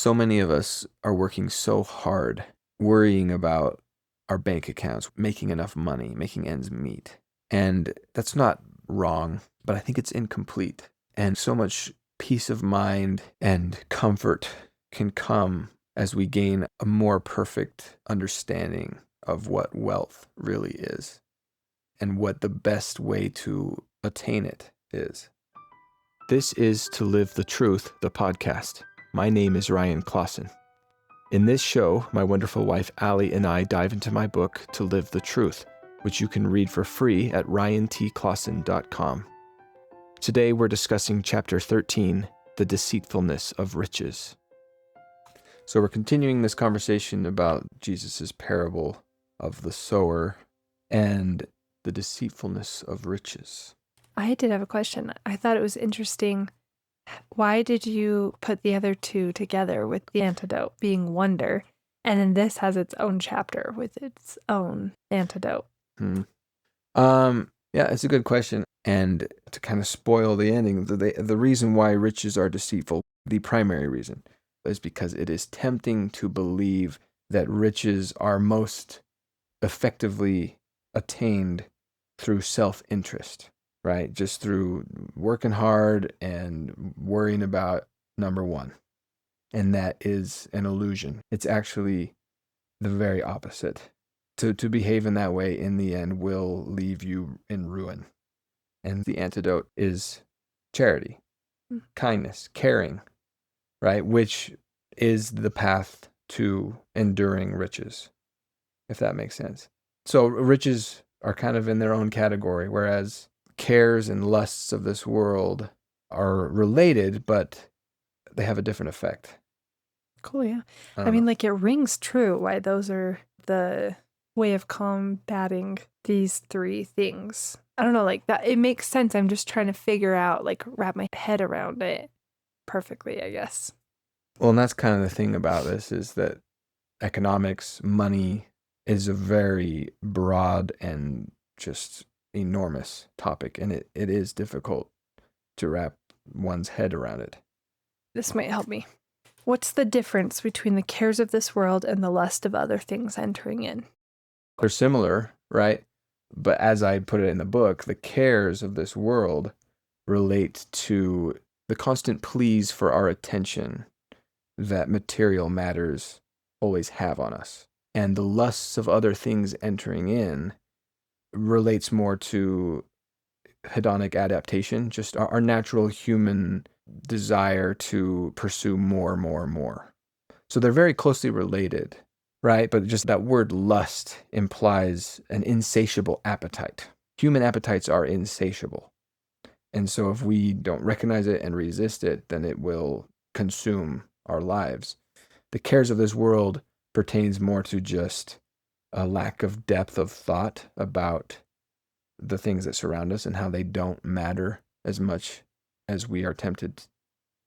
So many of us are working so hard, worrying about our bank accounts, making enough money, making ends meet. And that's not wrong, but I think it's incomplete. And so much peace of mind and comfort can come as we gain a more perfect understanding of what wealth really is and what the best way to attain it is. This is To Live the Truth, the podcast. My name is Ryan Clausen. In this show, my wonderful wife Allie and I dive into my book, To Live the Truth, which you can read for free at ryantclausen.com. Today we're discussing Chapter 13, The Deceitfulness of Riches. So we're continuing this conversation about Jesus' parable of the sower and the deceitfulness of riches. I did have a question. I thought it was interesting. Why did you put the other two together with the antidote being wonder? And then this has its own chapter with its own antidote. Yeah, it's a good question. And to kind of spoil the ending, the reason why riches are deceitful, the primary reason, is because it is tempting to believe that riches are most effectively attained through self-interest, right? Just through working hard and worrying about number one. And that is an illusion. It's actually the very opposite. To behave in that way in the end will leave you in ruin. And the antidote is charity, kindness, caring, right? Which is the path to enduring riches, if that makes sense. So riches are kind of in their own category, whereas cares and lusts of this world are related, but they have a different effect. Cool, yeah. I don't know. It rings true why those are the way of combating these three things. I don't know, that it makes sense. I'm just trying to figure out, wrap my head around it perfectly, I guess. Well, and that's kind of the thing about this is that economics, money is a very broad and just enormous topic, and it is difficult to wrap one's head around it. This might help me. What's the difference between the cares of this world and the lust of other things entering in? They're similar, right? But as I put it in the book, the cares of this world relate to the constant pleas for our attention that material matters always have on us. And the lusts of other things entering in relates more to hedonic adaptation, just our natural human desire to pursue more. So they're very closely related, right? But just that word lust implies an insatiable appetite. Human appetites are insatiable. And so if we don't recognize it and resist it, then it will consume our lives. The cares of this world pertains more to just a lack of depth of thought about the things that surround us and how they don't matter as much as we are tempted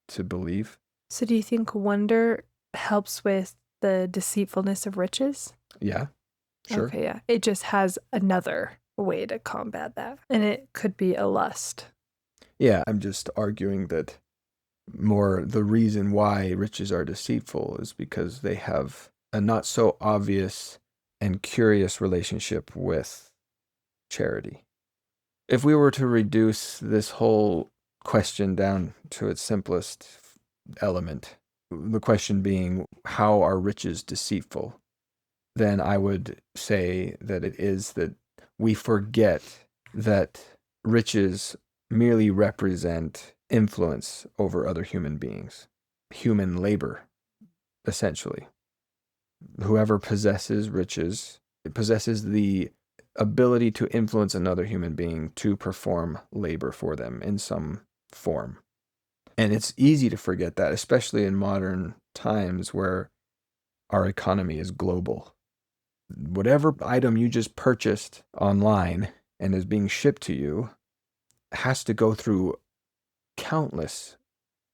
to believe. So do you think wonder helps with the deceitfulness of riches? Yeah, sure. Okay, yeah. It just has another way to combat that. And it could be a lust. Yeah, I'm just arguing that more the reason why riches are deceitful is because they have a not so obvious and curious relationship with charity. If we were to reduce this whole question down to its simplest element, the question being, how are riches deceitful? Then I would say that it is that we forget that riches merely represent influence over other human beings, human labor, essentially. Whoever possesses riches possesses the ability to influence another human being to perform labor for them in some form. And it's easy to forget that, especially in modern times where our economy is global. Whatever item you just purchased online and is being shipped to you has to go through countless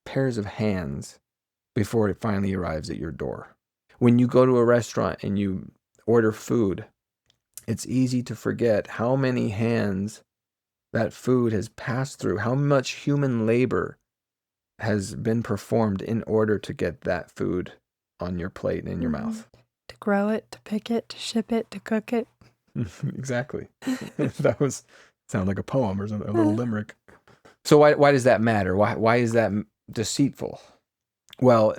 pairs of hands before it finally arrives at your door. When you go to a restaurant and you order food, it's easy to forget how many hands that food has passed through, how much human labor has been performed in order to get that food on your plate and in your Mhm. mouth. To grow it, to pick it, to ship it, to cook it. Exactly. That was sound like a poem or something, a little limerick. So why does that matter? Why is that deceitful? Well,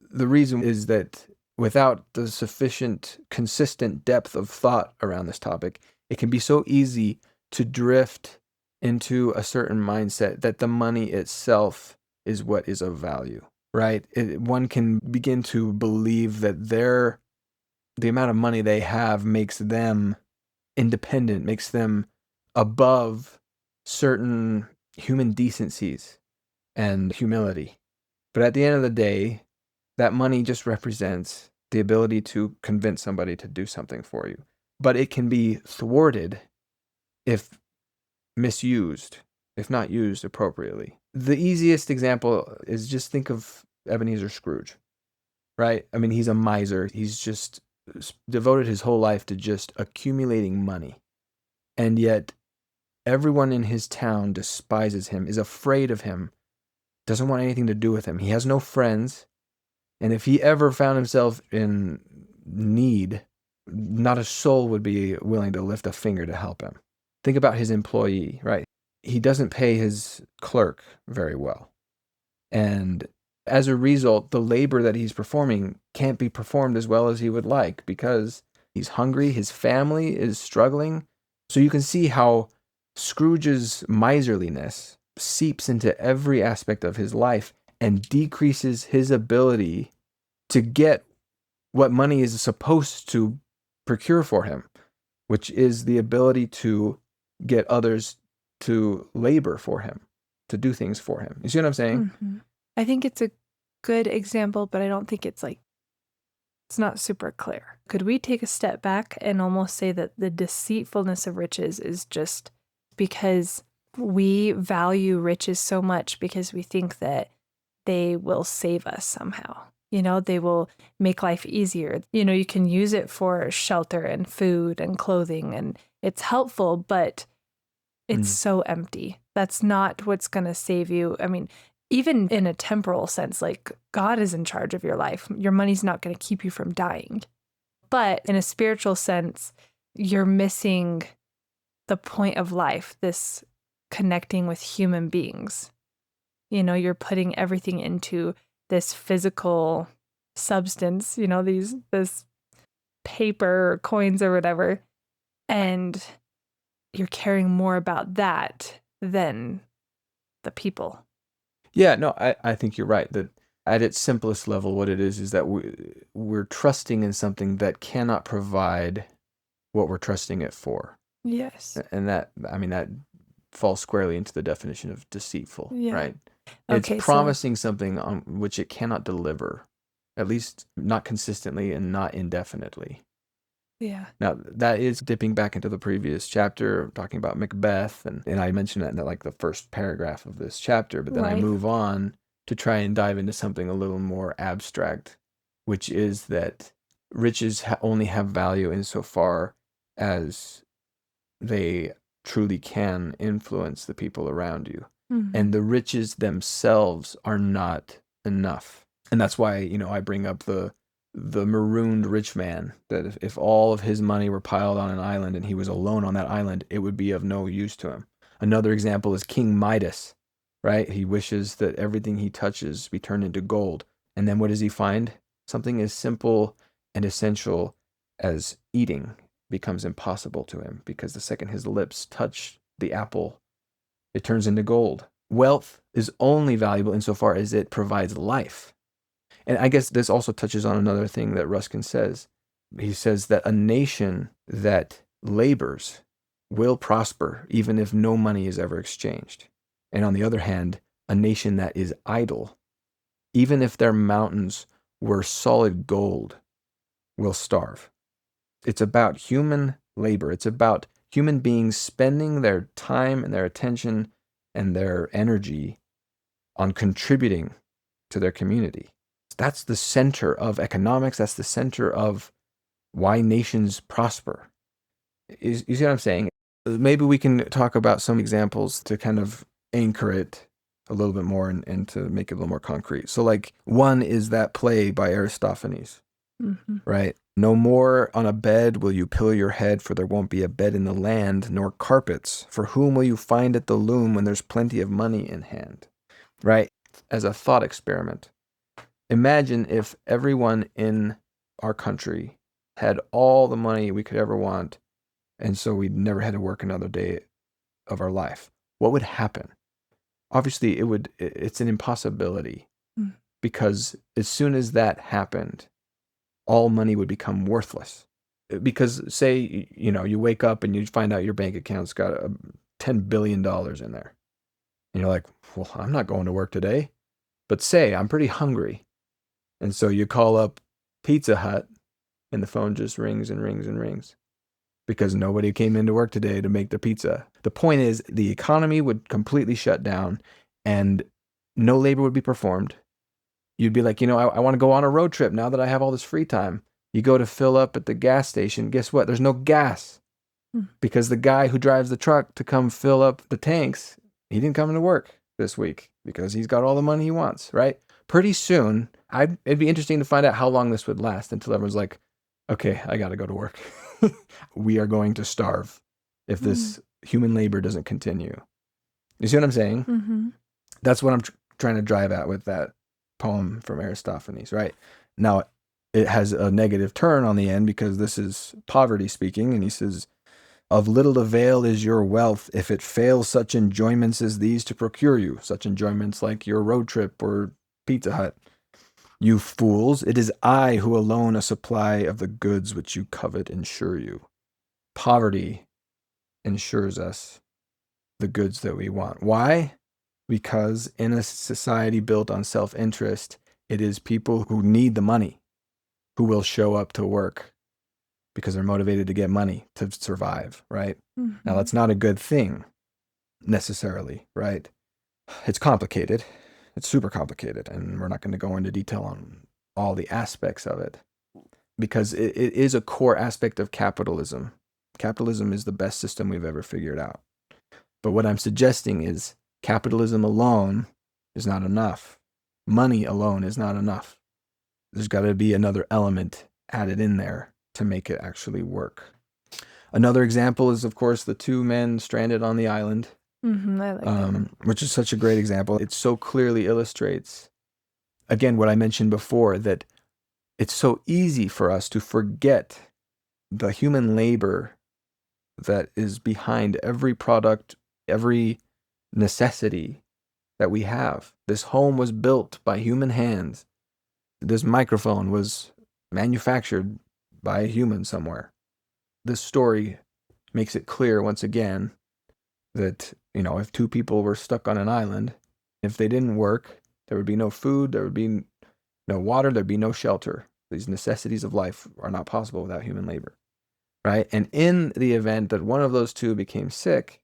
the reason is that without the sufficient consistent depth of thought around this topic, it can be so easy to drift into a certain mindset that the money itself is what is of value, right? One can begin to believe that the amount of money they have makes them independent, makes them above certain human decencies and humility. But at the end of the day, that money just represents the ability to convince somebody to do something for you. But it can be thwarted if misused, if not used appropriately. The easiest example is just think of Ebenezer Scrooge, right? I mean, he's a miser. He's just devoted his whole life to just accumulating money. And yet, everyone in his town despises him, is afraid of him, doesn't want anything to do with him. He has no friends. And if he ever found himself in need, not a soul would be willing to lift a finger to help him. Think about his employee, right? He doesn't pay his clerk very well. And as a result, the labor that he's performing can't be performed as well as he would like because he's hungry, his family is struggling. So you can see how Scrooge's miserliness seeps into every aspect of his life and decreases his ability to get what money is supposed to procure for him, which is the ability to get others to labor for him, to do things for him. You see what I'm saying? Mm-hmm. I think it's a good example, but I don't think it's not super clear. Could we take a step back and almost say that the deceitfulness of riches is just because we value riches so much because we think that they will save us somehow? They will make life easier. You can use it for shelter and food and clothing, and it's helpful, but it's so empty. That's not what's going to save you. I mean, even in a temporal sense, like God is in charge of your life. Your money's not going to keep you from dying. But in a spiritual sense, you're missing the point of life, this connecting with human beings. You're putting everything into this physical substance, this paper or coins or whatever. And you're caring more about that than the people. Yeah, no, I think you're right. That at its simplest level, what it is that we're trusting in something that cannot provide what we're trusting it for. Yes. And that, I mean, that falls squarely into the definition of deceitful, Yeah. right? It's Okay, promising something on which it cannot deliver, at least not consistently and not indefinitely. yeah. Now, that is dipping back into the previous chapter, talking about Macbeth, and I mentioned that in like the first paragraph of this chapter, but then I Right. move on to try and dive into something a little more abstract, which is that riches only have value insofar as they truly can influence the people around you. Mm-hmm. And the riches themselves are not enough. And that's why, I bring up the marooned rich man, that if all of his money were piled on an island and he was alone on that island, it would be of no use to him. Another example is King Midas, right? He wishes that everything he touches be turned into gold. And then what does he find? Something as simple and essential as eating becomes impossible to him because the second his lips touch the apple, it turns into gold. Wealth is only valuable insofar as it provides life. And I guess this also touches on another thing that Ruskin says. He says that a nation that labors will prosper even if no money is ever exchanged. And on the other hand, a nation that is idle, even if their mountains were solid gold, will starve. It's about human labor. It's about human beings spending their time and their attention and their energy on contributing to their community. That's the center of economics. That's the center of why nations prosper. You see what I'm saying? Maybe we can talk about some examples to kind of anchor it a little bit more and to make it a little more concrete. So like one is that play by Aristophanes, right? No more on a bed will you pillow your head, for there won't be a bed in the land, nor carpets. For whom will you find at the loom when there's plenty of money in hand, right? As a thought experiment, imagine if everyone in our country had all the money we could ever want, and so we never had to work another day of our life. What would happen? Obviously, it's an impossibility, because as soon as that happened, all money would become worthless. Because say, you wake up and you find out your bank account's got $10 billion in there. And you're like, well, I'm not going to work today. But say I'm pretty hungry. And so you call up Pizza Hut and the phone just rings and rings and rings because nobody came into work today to make the pizza. The point is the economy would completely shut down and no labor would be performed. You'd be like, I want to go on a road trip now that I have all this free time. You go to fill up at the gas station. Guess what? There's no gas because the guy who drives the truck to come fill up the tanks, he didn't come into work this week because he's got all the money he wants, right? Pretty soon, it'd be interesting to find out how long this would last until everyone's like, okay, I got to go to work. We are going to starve if this human labor doesn't continue. You see what I'm saying? That's what I'm trying to drive at with that poem from Aristophanes, right? Now, it has a negative turn on the end because this is poverty speaking, and he says, of little avail is your wealth if it fails such enjoyments as these to procure you, such enjoyments like your road trip or Pizza Hut. You fools, it is I who alone a supply of the goods which you covet ensure you. Poverty ensures us the goods that we want. Why? Because in a society built on self-interest, it is people who need the money who will show up to work because they're motivated to get money to survive, right? Now, that's not a good thing necessarily, right? It's complicated. It's super complicated, and we're not going to go into detail on all the aspects of it because it is a core aspect of capitalism. Capitalism is the best system we've ever figured out. But what I'm suggesting is capitalism alone is not enough. Money alone is not enough. There's got to be another element added in there to make it actually work. Another example is, of course, the two men stranded on the island, I like that. which is such a great example. It so clearly illustrates, again, what I mentioned before, that it's so easy for us to forget the human labor that is behind every product, every necessity that we have. This home was built by human hands. This microphone was manufactured by a human somewhere. This story makes it clear once again that, if two people were stuck on an island, if they didn't work, there would be no food, there would be no water, there'd be no shelter. These necessities of life are not possible without human labor, right? And in the event that one of those two became sick,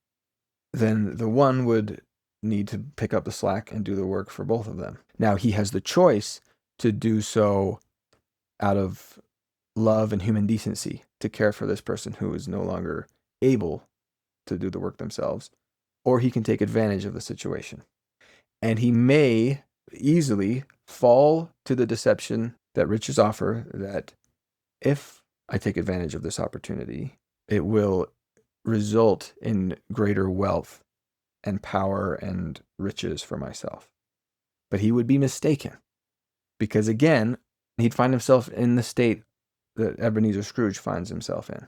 then the one would need to pick up the slack and do the work for both of them. Now, he has the choice to do so out of love and human decency, to care for this person who is no longer able to do the work themselves, or he can take advantage of the situation. And he may easily fall to the deception that riches offer, that if I take advantage of this opportunity, it will result in greater wealth and power and riches for myself. But he would be mistaken, because again, he'd find himself in the state that Ebenezer Scrooge finds himself in,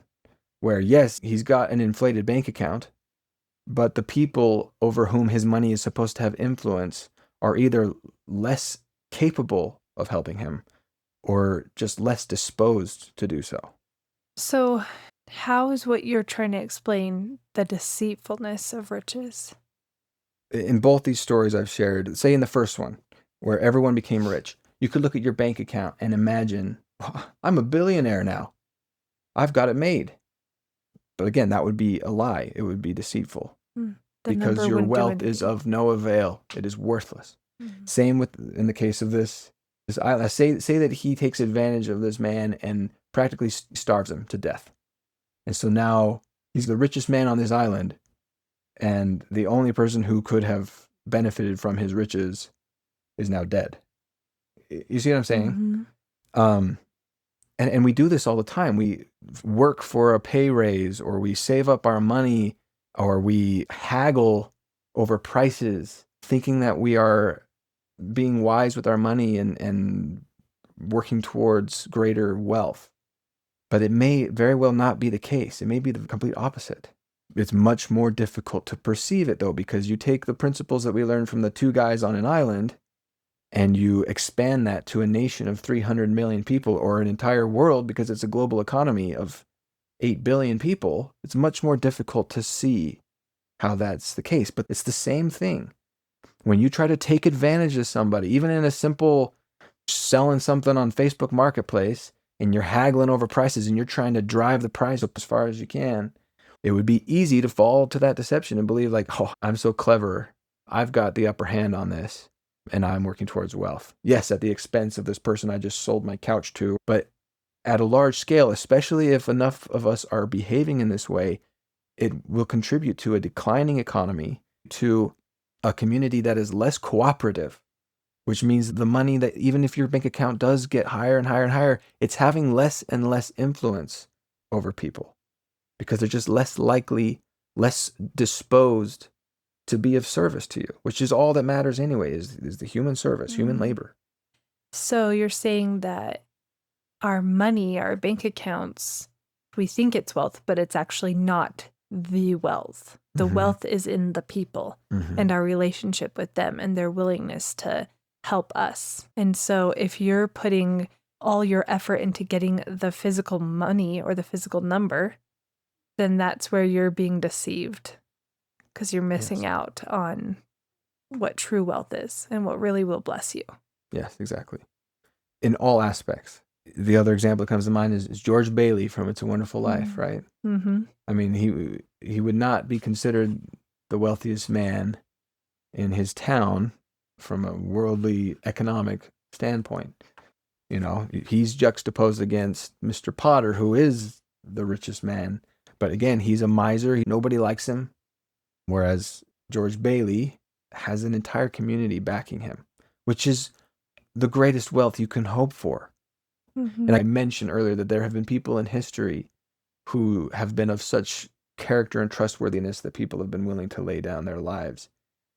where yes, he's got an inflated bank account, but the people over whom his money is supposed to have influence are either less capable of helping him or just less disposed to do so. So, how is what you're trying to explain the deceitfulness of riches? In both these stories I've shared, say in the first one, where everyone became rich, you could look at your bank account and imagine, "Oh, I'm a billionaire now. I've got it made." But again, that would be a lie. It would be deceitful. Because your wealth is of no avail. It is worthless. Same in the case of this island. Say that he takes advantage of this man and practically starves him to death. And so now he's the richest man on this island, and the only person who could have benefited from his riches is now dead. You see what I'm saying? Mm-hmm. And we do this all the time. We work for a pay raise, or we save up our money, or we haggle over prices, thinking that we are being wise with our money and working towards greater wealth. But it may very well not be the case. It may be the complete opposite. It's much more difficult to perceive it, though, because you take the principles that we learned from the two guys on an island and you expand that to a nation of 300 million people, or an entire world, because it's a global economy of 8 billion people. It's much more difficult to see how that's the case. But it's the same thing. When you try to take advantage of somebody, even in a simple selling something on Facebook Marketplace, and you're haggling over prices and you're trying to drive the price up as far as you can, it would be easy to fall to that deception and believe like, oh, I'm so clever. I've got the upper hand on this and I'm working towards wealth. Yes, at the expense of this person I just sold my couch to, but at a large scale, especially if enough of us are behaving in this way, it will contribute to a declining economy, to a community that is less cooperative, which means the money that, even if your bank account does get higher and higher and higher, it's having less and less influence over people because they're just less likely, less disposed to be of service to you, which is all that matters anyway, is the human service, human labor. So you're saying that our money, our bank accounts, we think it's wealth, but it's actually not the wealth. The wealth is in the people and our relationship with them and their willingness to help us. And so if you're putting all your effort into getting the physical money or the physical number, then that's where you're being deceived, because you're missing out on what true wealth is and what really will bless you. Yes, exactly. In all aspects. The other example that comes to mind is George Bailey from It's a Wonderful Life, right? Mm-hmm. I mean, he would not be considered the wealthiest man in his town from a worldly economic standpoint. You know, he's juxtaposed against Mr. Potter, who is the richest man. But again, he's a miser. Nobody likes him. Whereas George Bailey has an entire community backing him, which is the greatest wealth you can hope for. Mm-hmm. And I mentioned earlier that there have been people in history who have been of such character and trustworthiness that people have been willing to lay down their lives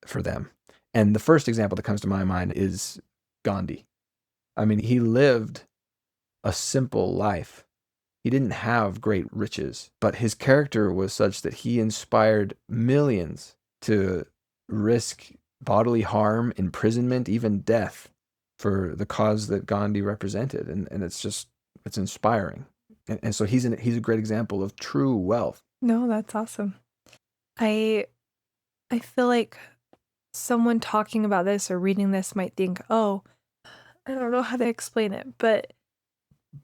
for them. And the first example that comes to my mind is Gandhi. I mean, he lived a simple life. He didn't have great riches, but his character was such that he inspired millions to risk bodily harm, imprisonment, even death for the cause that Gandhi represented. And it's inspiring. And so he's a great example of true wealth. No, that's awesome. I feel like someone talking about this or reading this might think, oh, I don't know how to explain it, but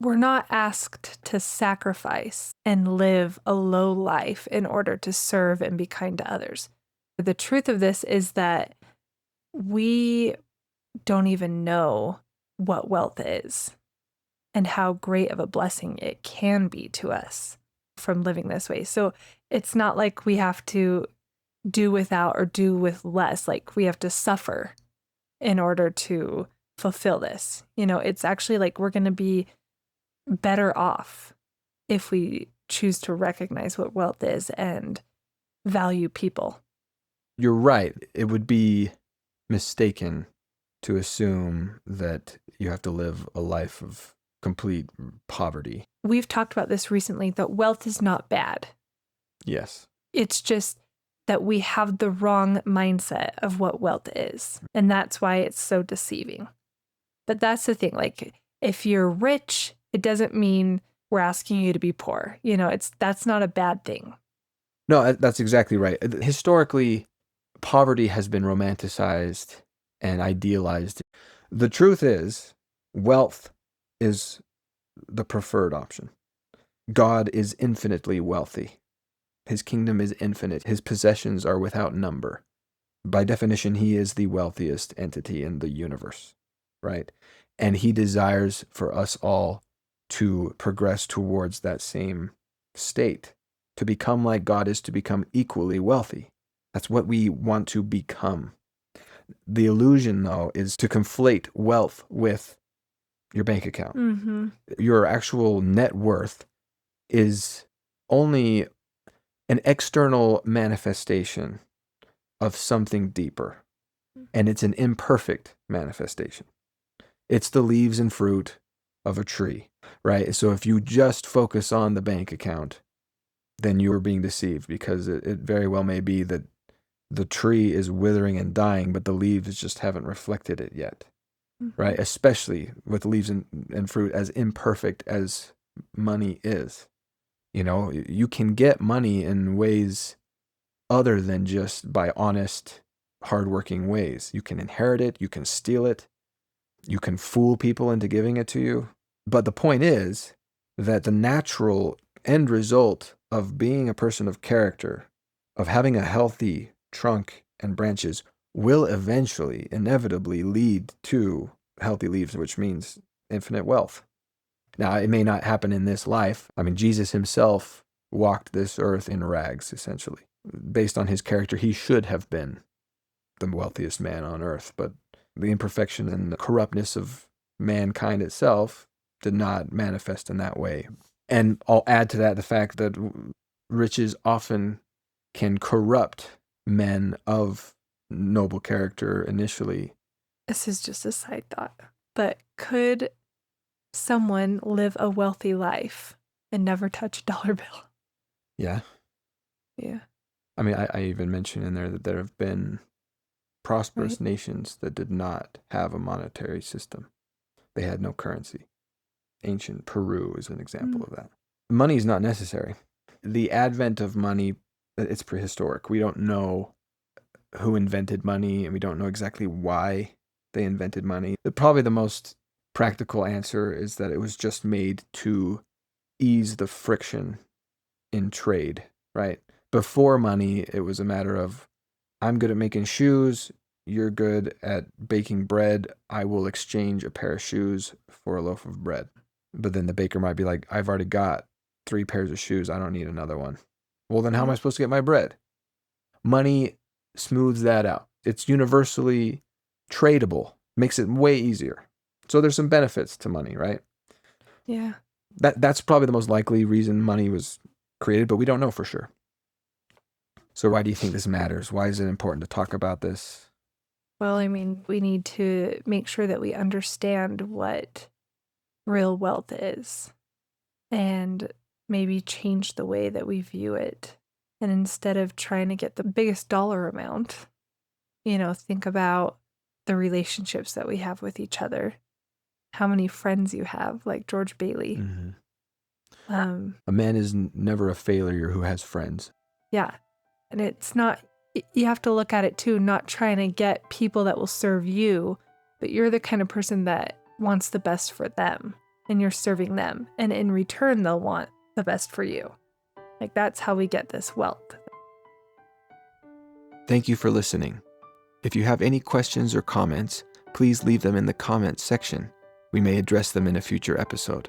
we're not asked to sacrifice and live a low life in order to serve and be kind to others. The truth of this is that we don't even know what wealth is and how great of a blessing it can be to us from living this way. So it's not like we have to do without or do with less, like we have to suffer in order to fulfill this. You know, it's actually like we're going to be better off if we choose to recognize what wealth is and value people. You're right. It would be mistaken to assume that you have to live a life of complete poverty. We've talked about this recently, that wealth is not bad. Yes. It's just that we have the wrong mindset of what wealth is. And that's why it's so deceiving. But that's the thing. Like, if you're rich, it doesn't mean we're asking you to be poor. You know, that's not a bad thing. No, that's exactly right. Historically, poverty has been romanticized and idealized. The truth is, wealth is the preferred option. God is infinitely wealthy. His kingdom is infinite. His possessions are without number. By definition, he is the wealthiest entity in the universe, right? And he desires for us all to progress towards that same state. To become like God is to become equally wealthy. That's what we want to become. The illusion, though, is to conflate wealth with your bank account. Mm-hmm. Your actual net worth is only an external manifestation of something deeper, and it's an imperfect manifestation. It's the leaves and fruit of a tree, right? So if you just focus on the bank account, then you are being deceived, because it very well may be that the tree is withering and dying, but the leaves just haven't reflected it yet, Mm-hmm. right? Especially with leaves and fruit, as imperfect as money is. You can get money in ways other than just by honest, hardworking ways. You can inherit it, you can steal it, you can fool people into giving it to you. But the point is that the natural end result of being a person of character, of having a healthy trunk and branches, will eventually, inevitably lead to healthy leaves, which means infinite wealth. Now, it may not happen in this life. I mean, Jesus himself walked this earth in rags, essentially. Based on his character, he should have been the wealthiest man on earth, but the imperfection and the corruptness of mankind itself did not manifest in that way. And I'll add to that the fact that riches often can corrupt men of noble character initially. This is just a side thought, but could someone live a wealthy life and never touch a dollar bill? Yeah. Yeah. I mean, I even mentioned in there that there have been prosperous Right. nations that did not have a monetary system. They had no currency. Ancient Peru is an example of that. Money is not necessary. The advent of money, it's prehistoric. We don't know who invented money, and we don't know exactly why they invented money. Probably the most practical answer is that it was just made to ease the friction in trade, right? Before money, it was a matter of, I'm good at making shoes, you're good at baking bread, I will exchange a pair of shoes for a loaf of bread. But then the baker might be like, I've already got 3 pairs of shoes, I don't need another one. Well, then how am I supposed to get my bread? Money smooths that out. It's universally tradable, makes it way easier. So there's some benefits to money, right? Yeah. That's probably the most likely reason money was created, but we don't know for sure. So why do you think this matters? Why is it important to talk about this? Well, I mean, we need to make sure that we understand what real wealth is and maybe change the way that we view it. And instead of trying to get the biggest dollar amount, think about the relationships that we have with each other, how many friends you have, like George Bailey. Mm-hmm. Um, A man is never a failure who has friends. yeah. And it's not, you have to look at it too, not trying to get people that will serve you, but you're the kind of person that wants the best for them and you're serving them. And in return, they'll want the best for you. Like that's how we get this wealth. Thank you for listening. If you have any questions or comments, please leave them in the comments section. We may address them in a future episode.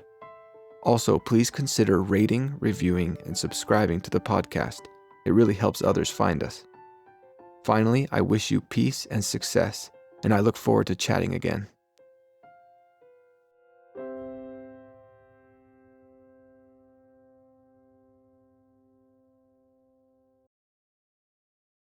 Also, please consider rating, reviewing, and subscribing to the podcast. It really helps others find us. Finally, I wish you peace and success, and I look forward to chatting again.